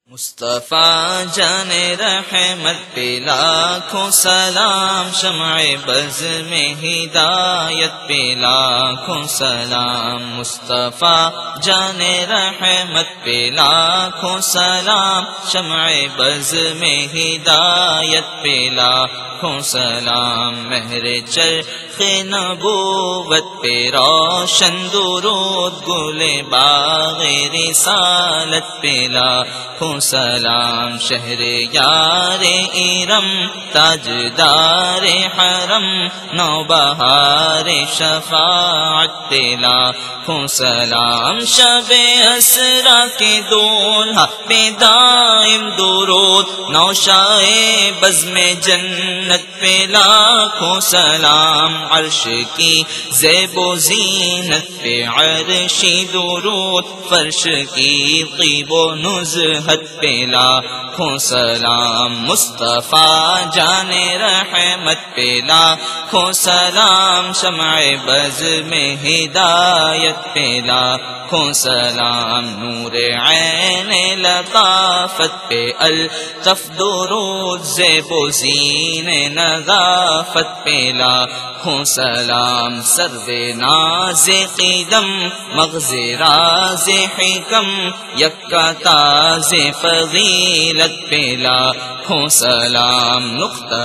مصطفیٰ جان رحمت پہ لاکھوں سلام، شمع بز میں ہدایت پہ لاکھوں سلام، مصطفیٰ جان رحمت پہ لاکھوں سلام، شمع بز میں ہدایت پہ لاکھوں سلام، مہر چرخ نبوت پہ روشن درود، گل باغ رسالت پہ لاکھوں سلام، شہر یار ارم تاجدار حرم، نوبہار شفاعت پہ لاکھوں سلام، شب اسرا کے دولہا پہ دائم درود، نوشائے بزم جنت پہ لاکھوں سلام، عرش کی زیب و زینت پہ عرشی درود، فرش کی طیب و نزہت پہ لاکھوں سلام، مصطفیٰ جان رحمت پہ لاکھوں سلام، شمع بز میں ہدایت پہ لاکھوں سلام، نور عین لطافت پہ الطف درود، زیب و زین نظافت پہ لاکھوں سلام، سرو ناز قدم مغز راز حکم، یکا تاز فضیلت پہ لاکھوں سلام، نقطہ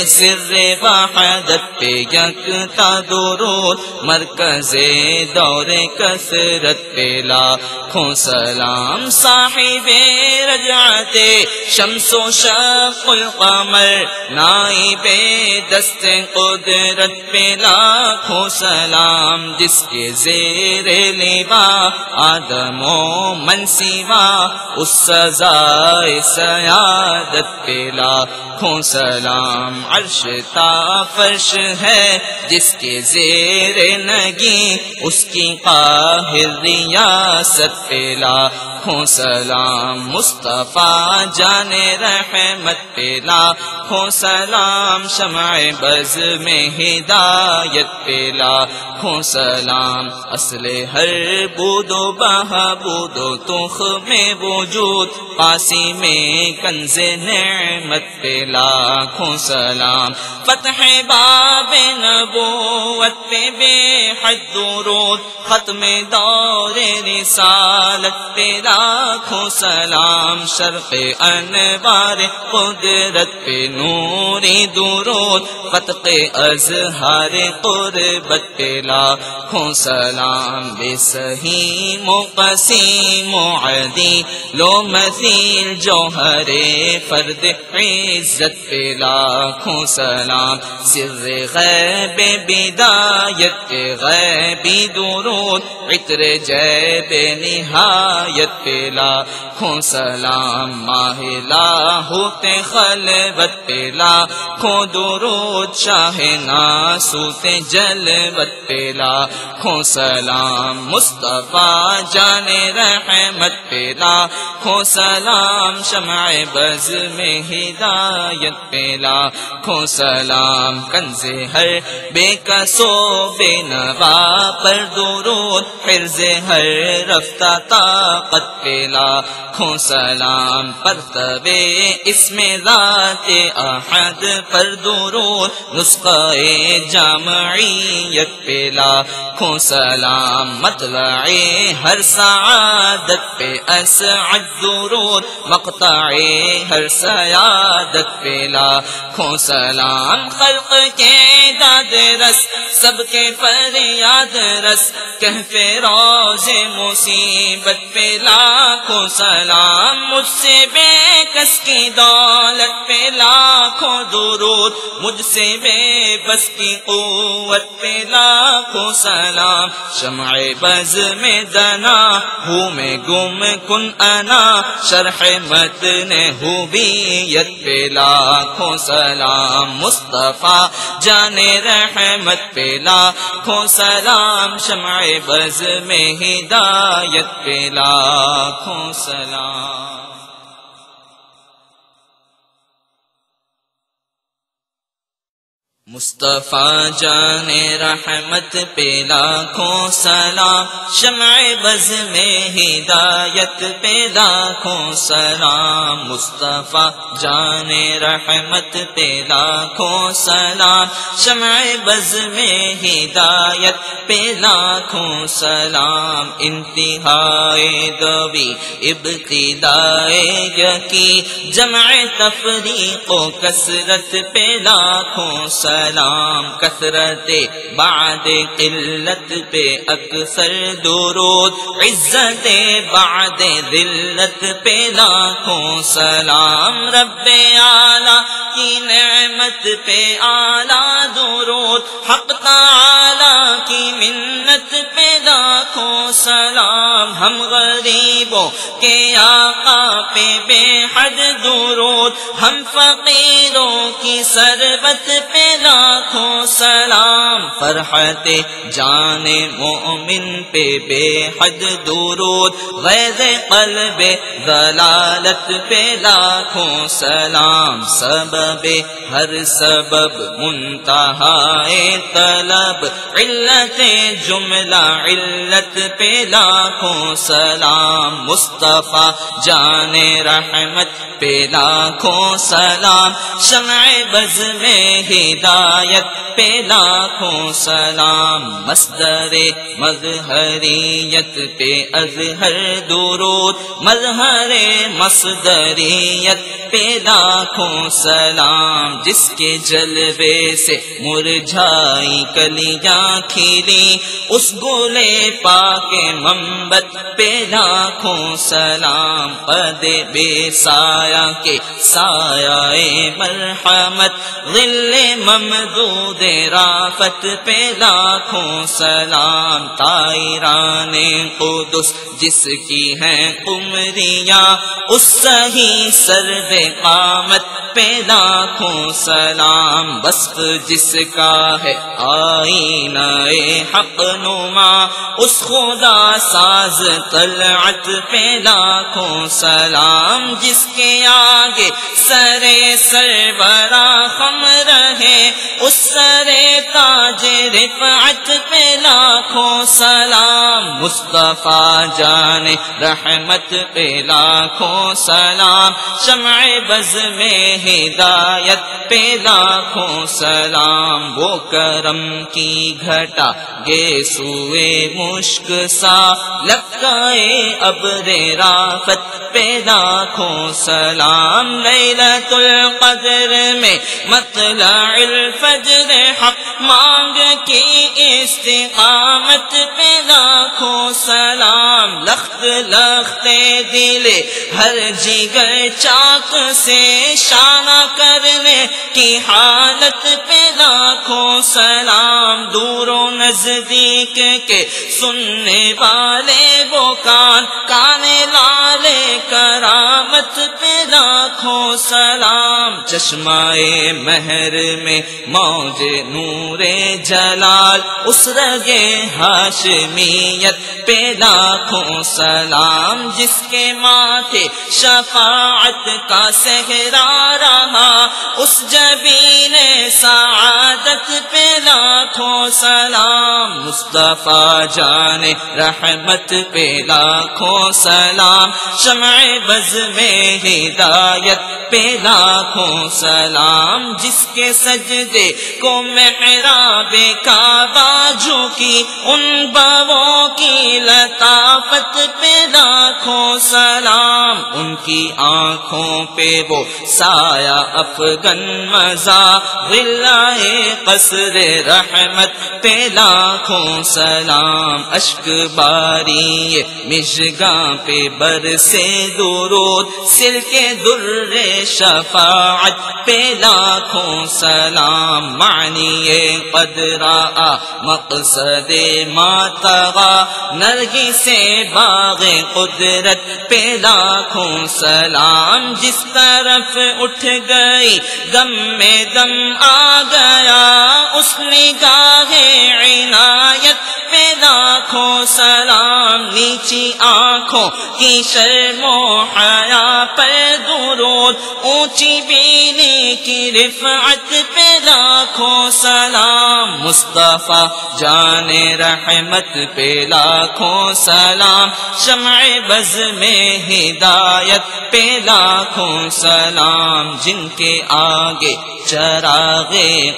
سر وحدت پہ یکتا درود، مرکز دور کثرت پہ لاکھوں سلام، صاحب رجعت شمس و شق القمر، نائب دست قدرت پہ لاکھوں سلام، جس کے زیر لوا آدم و من سوا، اس سزائے سیادت پہ لاکھوں سلام، عرش تا فرش ہے جس کے زیر نگی، اس کی قاہر ریاست پہ لاکھوں سلام، مصطفیٰ جان رحمت پہ لاکھوں سلام، شمع بز میں ہدایت پہ لاکھوں سلام، اصل ہر بود و بہبود و تخ میں وجود، پاسی میں کنز نعمت پہ لاکھوں سلام، فتح باب نبوت پہ بے حد درود، ختم دور رسالت پہ لاکھوں سلام، شرق انوار قدرت پہ نوری درود، فتح اظہار قربت پہ لاکھوں سلام، بے سہیم و قسیم و عدیل و مثیل، جوہر فرد عزت پہ لاکھوں سلام، سر غیب بدایت کے غیبی درود، عطر جیب نہایت پہ لاکھوں سلام، ماہ لاہوت خلوت پہ لاکھوں درود، شاہ ناسوت جلوت پہ لاکھوں سلام، مصطفیٰ جان رحمت پہ لاکھوں سلام، شمع بز میں ہدایت پہ لاکھوں سلام، کنز ہر بے کسو بے نوا پر درود، حرز ہر رفتہ طاقت پہ لاکھوں سلام، پرتو اسم ذات احد پر درود، نسخہ جامعیت پہ لاکھوں سلام، مطلع ہر سعادت پہ اسعد درود، مقطع ہر سیادت پہ لاکھوں سلام، خلق کے داد رس سب کے فریاد رس، کہف روز مصیبت پہ لاکھوں سلام، مجھ سے بے کس کی دولت پہ لاکھوں درود، مجھ سے بے بس کی قوت پہ لاکھوں سلام، شمع بز میں دنا ہوں میں گم کن انا، شرح متن ہویت پہ لاکھوں سلام، مصطفیٰ جان رحمت پہ لاکھوں سلام، شمع بز میں ہدایت پہ لاکھوں سلام۔ مصطفیٰ جان رحمت پہ لاکھوں سلام، شمع بز میں ہدایت پہ لاکھوں سلام، مصطفیٰ جان رحمت پہ لاکھوں سلام، شمع بز میں ہدایت پہ لاکھوں سلام، انتہائے دوی ابتدائے یقین، جمع تفریق و کثرت پہ لاکھوں سلام، کثرت بعد قلت پہ اکثر درود، عزت بعد ذلت پہ لاکھوں سلام، رب اعلیٰ کی نعمت پہ اعلیٰ درود، حق تعالیٰ کی منت پہ لاکھوں سلام، ہم غریبوں کے آقا پہ بے حد درود، ہم فقیروں کی سربت پہ لاکھوں سلام، فرحت جان مومن پہ بے حد درود، غیظ قلب ضلالت پہ لاکھوں سلام، سبب ہر سبب منتہائے طلب، علت جملہ علت پہ لاکھوں سلام، مصطفیٰ جان رحمت پہ لاکھوں سلام، شمع بز میں ہدایت پہ لاکھوں سلام، مصدر مظہریت پہ اظہر درود، مظہر مصدریت پہ لاکھوں سلام، جس کے جلوے سے مرجھائی کلیاں کھلی، اس گلے پاک منبت پہ لاکھوں سلام، قد بے سایہ کے سایہ مرحمت، ظل ممدود رافت پہ لاکھوں سلام، طائران قدس جس کی ہیں قمریاں، اس صحیح سرو قامت پہ لاکھوں سلام، وصف جس کا ہے آئینہ حق نما، اس خدا ساز طلعت پہ لاکھوں سلام، جس کے آگے سرے سربراہ خم رہے، اس سرے تاج رفعت پہ لاکھوں سلام، مصطفیٰ جان رحمت پہ لاکھوں سلام، شمع بز میں ہدایت پہ لاکھوں سلام، وہ کرم کی گھٹا گے سوئے مشک سا، لکائے ابر رافت پہ لاکھوں سلام، لیلۃ القدر میں مطلع الفجر حق مانگ کی استقامت پہ لاکھوں سلام، لخت لخت دل ہر جگر چاک سے شانہ کرنے کی حالت پہ لاکھوں سلام، دور و نزدیک کے سننے والے وہ کان لالے کرامت پہ لاکھوں سلام، چشمہ مہر میں موج نور جلال، اس رگ ہاشمیت پہ لاکھوں سلام، جس کے ماتھے شفاعت کا صحرا رہا، اس جبین سعادت پہ لاکھوں سلام، مصطفیٰ جان رحمت پہ لاکھوں سلام، شمع بز میں ہدایت پہ لاکھوں سلام، جس کے سجدے کو محراب کعبہ جھکی، ان باغوں کی لطافت پہ لاکھوں سلام، ان کی آنکھوں پہ وہ سایہ افغن مزہ، ظلائے قصر رحمت پہ لاکھوں سلام، اشک باری مشگاں پہ برسے درود، سلک در شفاعت پہ لاکھوں سلام، معنی قدرا مقصد ماتغا، نرگس باغ قدرت پہ لاکھوں سلام، جس طرف اٹھ گئی دم میں دم آ گیا، اس نگاہ عنایت پہ لاکھوں لاکھوں سلام، نیچی آنکھوں کی شرم و حیا پر درود، اونچی بینی کی رفعت پہ لاکھوں سلام، مصطفیٰ جان رحمت پہ لاکھوں سلام، شمع بز میں ہدایت پہ لاکھوں سلام، جن کے آگے چراغ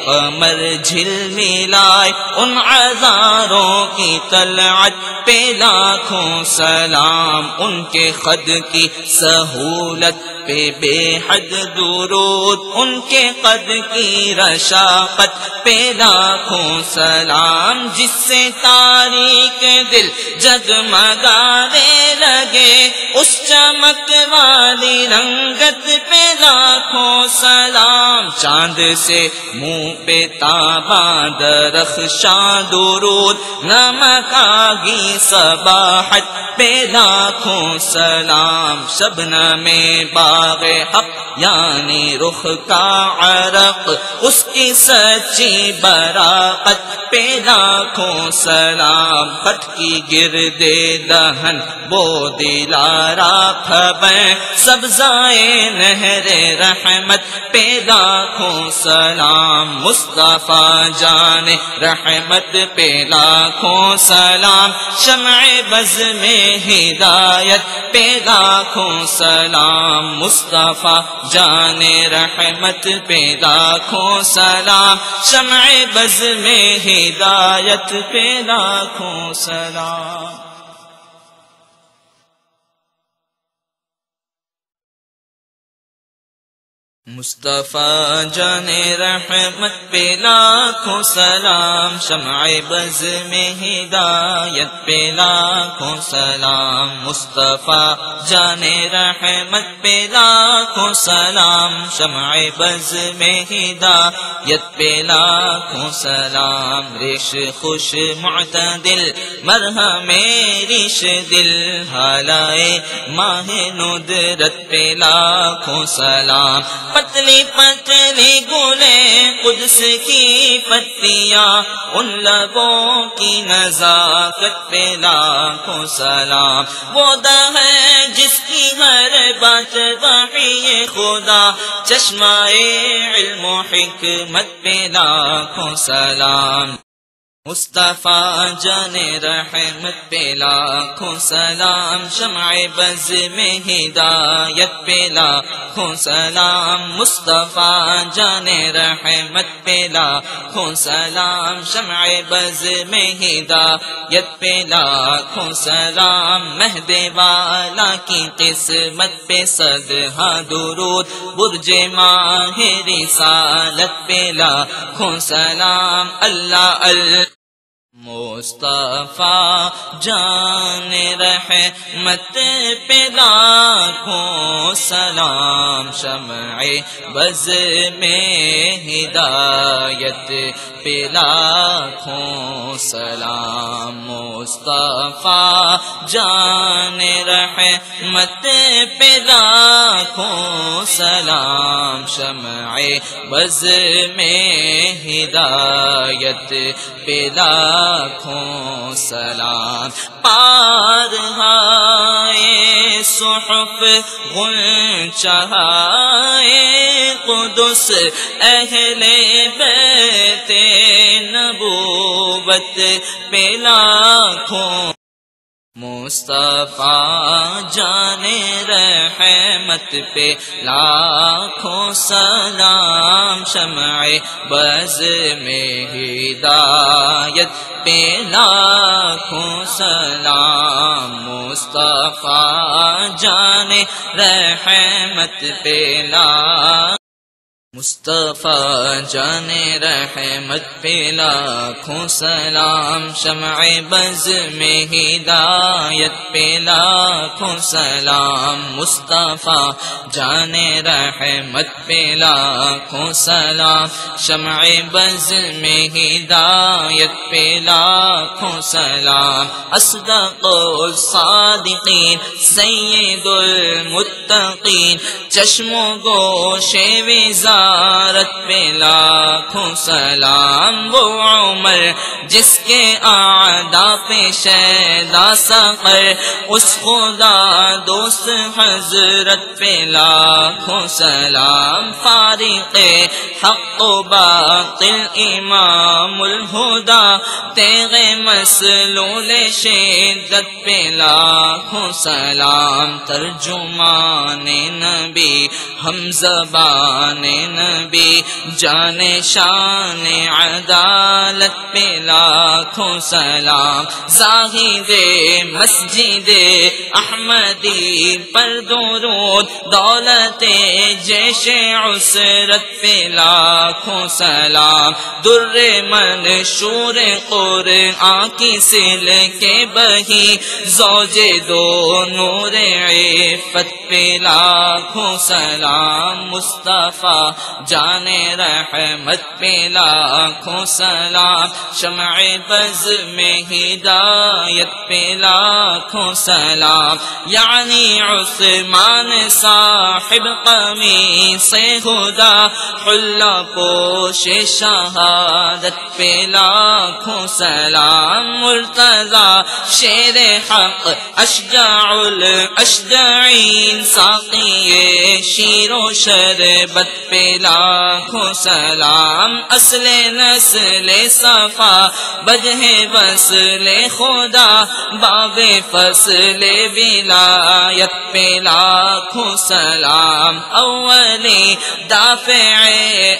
قمر جھلملائے ان عذاروں کی طلعت پہ لاکھوں سلام، ان کے قد کی سہولت پہ بے حد درود، ان کے قد کی رشاقت پہ لاکھوں سلام، جس سے تاریک دل جگمگانے لگے اس چمک والی رنگت پہ لاکھوں سلام، چاند سے منہ پہ تاباں درخشاں درود، نمک آگی صباحت پہ لاکھوں سلام، شبنم میں باغ حق یعنی رخ کا عرق، اس کی سچی براقت پہ لاکھوں سلام، خط کی گردے دہن وہ دلارا خبر، سبزائے نہر رحمت پہ لاکھوں سلام، مصطفیٰ جان رحمت پہ لاکھوں سلام، شمع بز میں ہدایت پہ لاکھوں سلام، مصطفیٰ جان رحمت پہ لاکھوں سلام، شمع بز میں ہدایت پہ لاکھوں سلام۔ مصطفیٰ جان رحمت پہ لاکھوں سلام، شمع بز میں ہدایت پہ لاکھوں سلام، مصطفیٰ جان رحمت پہ لاکھوں سلام، شمع بز میں ہدایت پہ لاکھوں سلام، ریش خوش معتدل مرہم ریش دل، حالائے ماہ ندرت پہ لاکھوں سلام، پتلی پتلی گلیں قدس کی پتیاں، ان لبوں کی نزاکت پہ لاکھوں سلام، وہ ہے جس کی ہر بات وحی خدا، چشمہ علم و حکمت پہ لاکھوں سلام، مصطفیٰ جان رحمت پہ لاکھوں سلام، شمع بز میں ہدایت پہ لاکھوں سلام، مصطفیٰ جان رحمت پہ لاکھوں سلام، شمع بز میں ہدایت پہ لاکھوں سلام، مہد والا کی قسمت پہ صدہا درود، برج ماہ رسالت پہ لاکھوں سلام، اللہ مصطفیٰ جان رحمت پہ لاکھوں سلام، شمع بز میں ہدایت پہ لاکھوں سلام، مصطفیٰ جان رحمت پہ لاکھوں سلام، شمع بز میں ہدایت پہ لاکھوں سلام، پار ہائے صحف غنچہ قدس اہل بیت نبوت پہ لاکھوں، مصطفیٰ جان رحمت پہ لاکھوں سلام، شمع بز میں ہدایت پہ لاکھوں سلام، مصطفیٰ جان رحمت پہ لاکھوں، مصطفیٰ جان رحمت پہ لاکھوں سلام، شمع بز میں ہدایت پہ لاکھوں سلام، مصطفیٰ جان رحمت پہ لاکھوں سلام، شمع بز میں ہدایت پہ لاکھوں سلام، اصدق الصادقین سید المتقین چشم و گوش وزارت پہ لاکھوں سلام، وہ عمر جس کے اعداء پہ شیدا سقر، اس خدا دوست حضرت پہ لاکھوں سلام، فارق حق و باطل امام الہدا، تیغ مسلول شدت پہ لاکھوں سلام، ترجمان نبی ہم زبان نبی، جان شان عدالت پہ لاکھوں سلام، زاہد مسجد احمدی پر درود، دولت جیش عسرت پہ لاکھوں سلام، در منشور قرآن کی سل کے بہی، زوج دو نور عفت پہ لاکھوں سلام، مصطفیٰ جان رحمت پہ لاکھوں سلام، شمع بز میں ہدایت پہ لاکھوں سلام، یعنی عثمان صاحب قمیص خدا، حلہ پوش شہادت پہ لاکھوں سلام، مرتضی شیر حق اشجاع الاشجعین، ساقی شیر و شربت پہ لاکھوں سلام، اصل نسل صفا بجہ وصل خدا، باب فصل ولایت پہ لاکھوں سلام، اولی دافع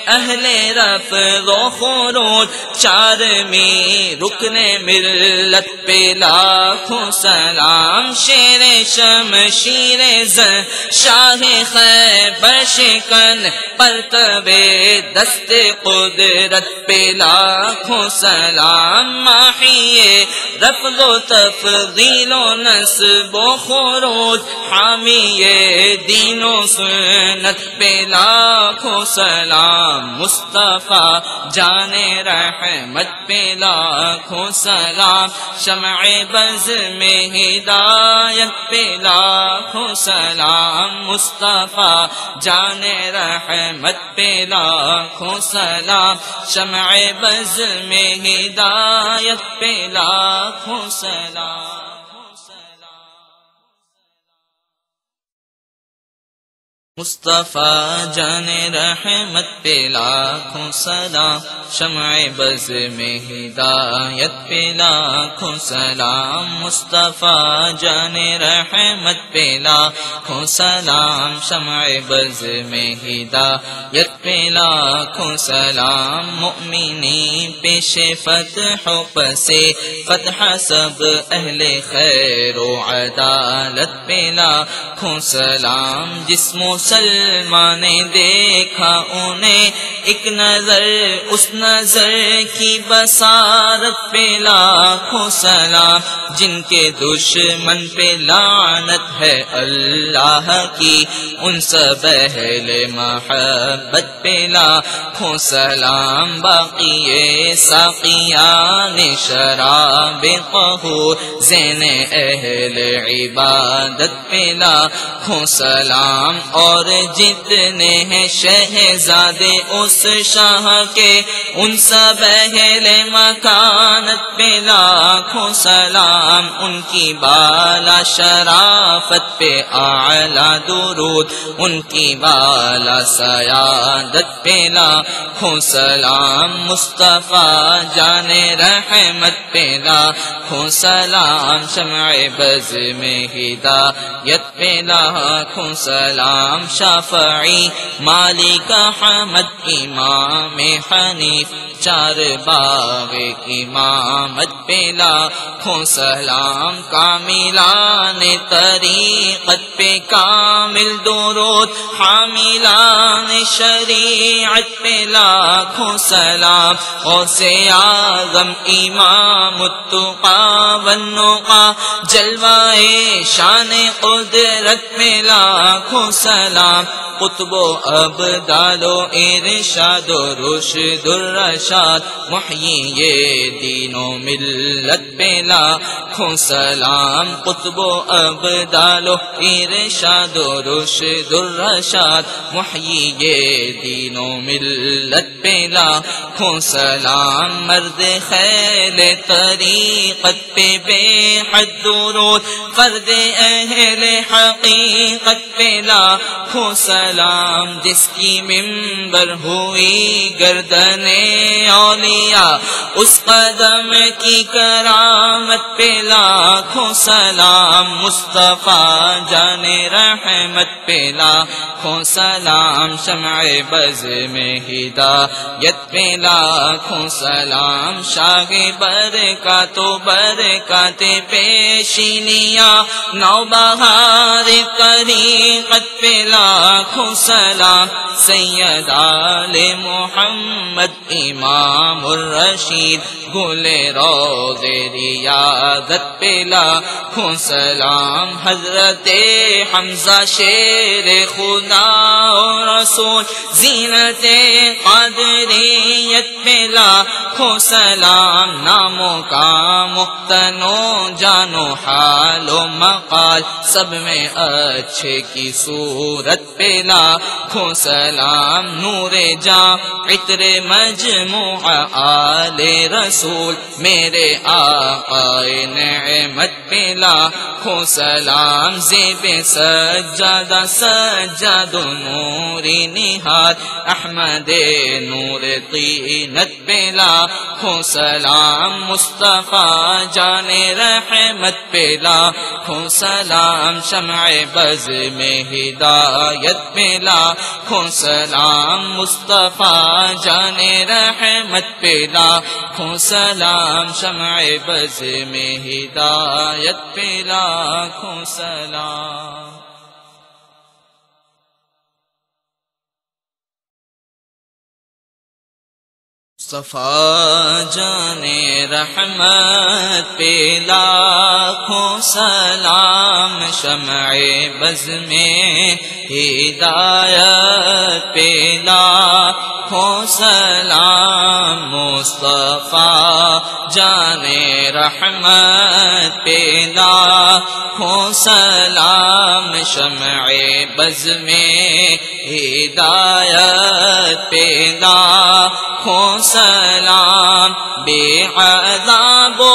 اہل رفض و خروج، چارمی رکن ملت پہ لاکھوں سلام، شیر شمشیر زن شاہ خیبر شکن، پرتب دست قدرت پہ لاکھوں سلام، ماحی رفض و تفضیل و نسب و خروج، حامی دین و سنت پہ لاکھوں سلام، مصطفیٰ جان رحمت پہ لاکھوں سلام، شمع بز میں ہدایت پہ لاکھوں سلام، مصطفیٰ جان رحمت پہ لاکھوں سلام، شمع بز میں ہدایت پہ لاکھوں سلام۔ مصطفیٰ جان رحمت پہ لاکھوں سلام، شمع بز میں ہدایت پہ لاکھوں سلام، مصطفیٰ جان رحمت پہ لاکھوں سلام، شمع بز میں ہدایت پہ لاکھوں سلام، مؤمنین پیش فتح و پسے فتح سب اہل خیر و عدالت پہ لاکھوں سلام، جس مسلمان نے دیکھا انہیں ایک نظر، اس نظر کی بصارت پہ لاکھوں سلام، جن کے دشمن پہ لعنت ہے اللہ کی، ان سب اہل محبت پہ لاکھوں سلام، باقی ساقیان شراب قہور زین اہل عبادت پہ لاکھوں سلام، اور جتنے ہیں شہزادے اس شاہ کے، ان سب اہل مکانت پہ لاکھوں سلام، ان کی بالا شرافت پہ اعلیٰ درود، ان کی بالا سیادت پہ لاکھوں سلام، مصطفیٰ جان رحمت پہ لاکھوں سلام، شمع بز میں ہدایت پہ لاکھوں سلام، شافعی مالک احمد امام حنیف، چار باغ امامت پہ لاکھوں سلام، کاملان طریقت پہ کامل درود، حاملان شریعت پہ لاکھوں سلام، غوث اعظم امام التقا والنقا، جلوہ شان قدرت پہ لاکھوں سلام، قطب و ابدال و ارشاد و رشد الرشاد محیی دین و ملت پہ لاکھوں سلام قطب و ابدال و ارشاد و رشد الرشاد محیی دین و ملت پہ لاکھوں سلام مرد خیل طریقت پہ بے حد درود فرد اہل حقیقت پہ لاکھوں سلام جس کی منبر ہوئی گردن اولیاء اس قدم کی کرامت پہ لاکھوں سلام مصطفیٰ جان رحمت پہ لاکھوں سلام شمع بز میں ہدایت پہ لاکھوں سلام شاہ برکات و برکات پیشینیاں نوبہار طریقت پہ لاکھوں سلام سید آل محمد امام الرشید گل روض ریاضت پہ لاکھوں سلام حضرت حمزہ شیر خدا و رسول زینت قادریت پہ لاکھوں سلام ناموں کا مختنو جانو حال و مقال سب میں اچھے کی صورت پہ لاکھوں سلام نور جاں عطر مجموع آل رسول میرے آقا نعمت پہ لاکھوں سلام زیب سجادہ سجاد نور نہاد احمد نور طینت پہ لاکھوں سلام مصطفیٰ جان رحمت پہ لاکھوں سلام شمع بز میں ہدایت پہ لاکھوں سلام مصطفیٰ جان رحمت پہ لاکھوں سلام شمع بز میں ہدایت پہ لاکھوں سلام مصطفیٰ جان رحمت پہ لاکھوں سلام شمع بز میں ہدایت پہ لاکھوں سلام مصطفیٰ جان رحمت پہ لاکھوں سلام شمع بز میں ہدایت پہ لاکھوں سلام بے عذاب و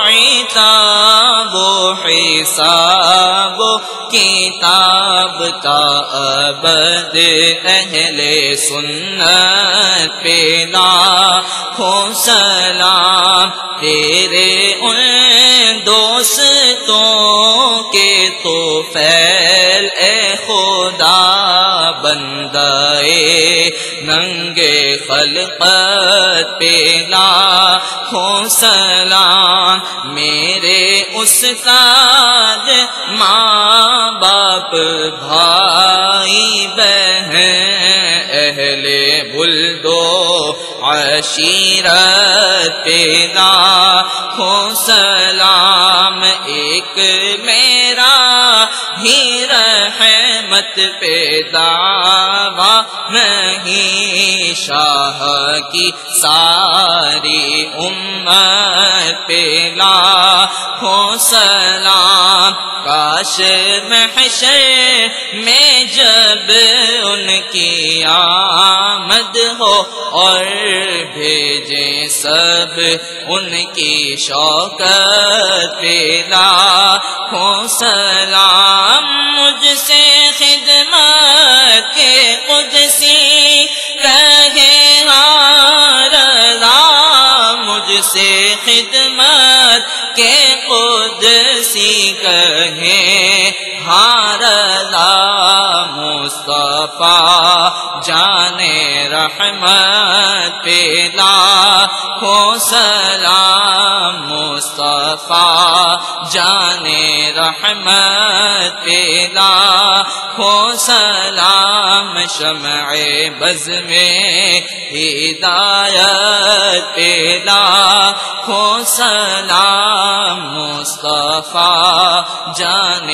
عتاب و حساب و کتاب تا ابد اہل سنت پہ لاکھوں سلام تیرے ان دوستوں کے تو فیل اے خدا بندائے ننگے خلقت پہ لاکھوں سلام میرے استاد ماں باپ بھائی بہن اہل بلدو عشیرت پہ لاکھوں سلام ایک میرا ہی رحمت پہ دعویٰ نہیں شاہ کی ساری امت پہ لاکھوں سلام کاش محشر میں جب ان کی آمد ہو اور بھیجیں سب ان کی شوکت پہ لاکھوں سلام مجھ سے خدمت کے قدسی کہے ہار مجھ سے خدمت کے قدسی کہے ہار مصطفیٰ جان رحمت پہ لاکھوں سلام مصطفیٰ جان رحمت پہ لاکھوں سلام شمع بز میں ہدایت پہ لاکھوں سلام مصطفیٰ جان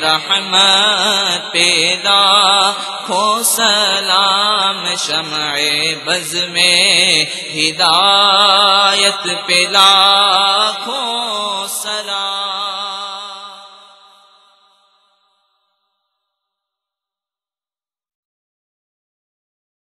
رحمت پہ لاکھوں لاکھوں سلام، شمع بز میں ہدایت پہ لاکھوں سلام۔